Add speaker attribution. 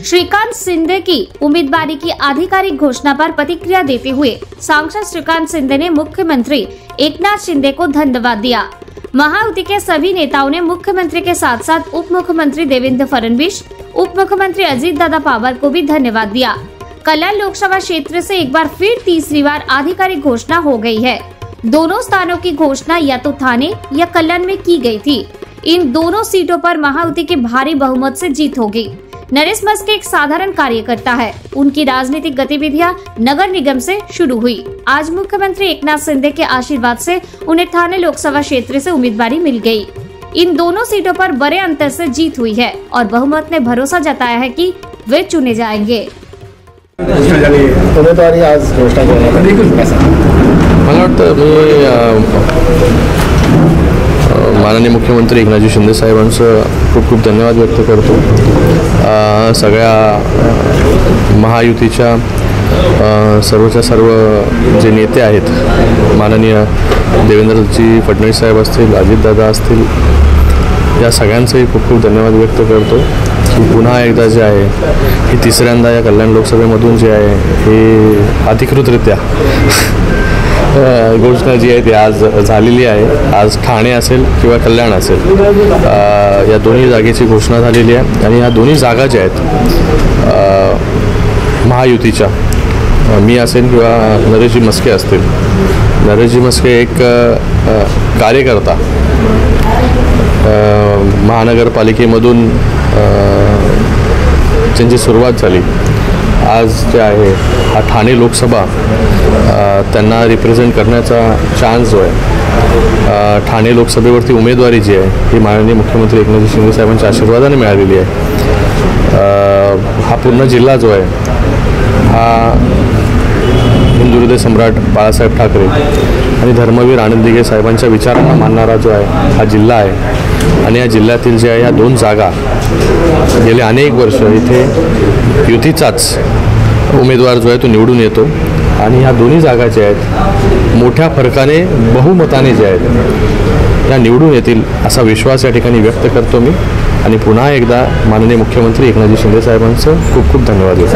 Speaker 1: श्रीकांत शिंदे की उम्मीदवारी की आधिकारिक घोषणा पर प्रतिक्रिया देते हुए सांसद श्रीकांत शिंदे ने मुख्यमंत्री एकनाथ शिंदे को धन्यवाद दिया। महायुति के सभी नेताओं ने मुख्यमंत्री के साथ साथ उप मुख्यमंत्री देवेंद्र फडणवीस, उप मुख्यमंत्री अजीत दादा पवार को भी धन्यवाद दिया। कल्याण लोकसभा क्षेत्र से एक बार फिर तीसरी बार आधिकारिक घोषणा हो गई है। दोनों स्थानों की घोषणा या तो थाने या कल्याण में की गई थी। इन दोनों सीटों पर महायुति के भारी बहुमत से जीत होगी। नरेश मस्के एक साधारण कार्यकर्ता है। उनकी राजनीतिक गतिविधियां नगर निगम से शुरू हुई। आज मुख्यमंत्री एकनाथ शिंदे के आशीर्वाद से उन्हें थाने लोकसभा क्षेत्र से उम्मीदवारी मिल गई। इन दोनों सीटों पर बड़े अंतर से जीत हुई है और बहुमत ने भरोसा जताया है कि वे चुने जाएंगे।
Speaker 2: उमेदवारी आज घोषणा
Speaker 3: मला वाटतं माननीय मुख्यमंत्री एकनाथजी शिंदे साहेबांचं खूप खूप धन्यवाद व्यक्त करतो। सगळ्या महायुतीच्या सर्वच्या सर्व जे नेते आहेत, माननीय देवेंद्रजी फडणवीस साहेब असतील, अजितदादा असतील, या सगळ्यांचंही खूप खूप धन्यवाद व्यक्त करतो की पुन्हा एकदा जे आहे की तिसऱ्यांदा या कल्याण लोकसभेमधून जे आहे हे अधिकृतरित्या घोषणा जी आहे ती आज झालेली आहे। आज ठाणे असेल किंवा कल्याण असेल, या दोन्ही जागेची घोषणा झालेली आहे आणि या दोन्ही जागा ज्या आहेत महायुतीच्या, मी असेल किंवा नरेशजी मस्के असतील, नरेशजी मस्के एक कार्यकर्ता महानगरपालिकेमधून ज्यांची सुरुवात झाली, आज जे आहे हा ठाणे लोकसभा त्यांना रिप्रेझेंट करण्याचा चान्स जो आहे, ठाणे लोकसभेवरती उमेदवारी जी आहे ही माननीय मुख्यमंत्री एकनाथ शिंदे साहेबांच्या आशीर्वादाने मिळालेली आहे। हा पूर्ण जिल्हा जो आहे हा हिंदुहृदय सम्राट बाळासाहेब ठाकरे आणि धर्मवीर आनंद दिघे साहेबांच्या विचारांना मानणारा जो आहे हा जिल्हा आहे आणि या जिल्ह्यातील जे आहे या दोन जागा गेले अनेक वर्ष इथे युतीचाच उमेदवार जो आहे तो निवडून येतो आणि ह्या दोन्ही जागा ज्या आहेत मोठ्या फरकाने बहुमताने जे आहेत या निवडून येतील असा विश्वास या ठिकाणी व्यक्त करतो मी आणि पुन्हा एकदा माननीय मुख्यमंत्री एकनाथजी शिंदे साहेबांचं खूप खूप धन्यवाद देतो।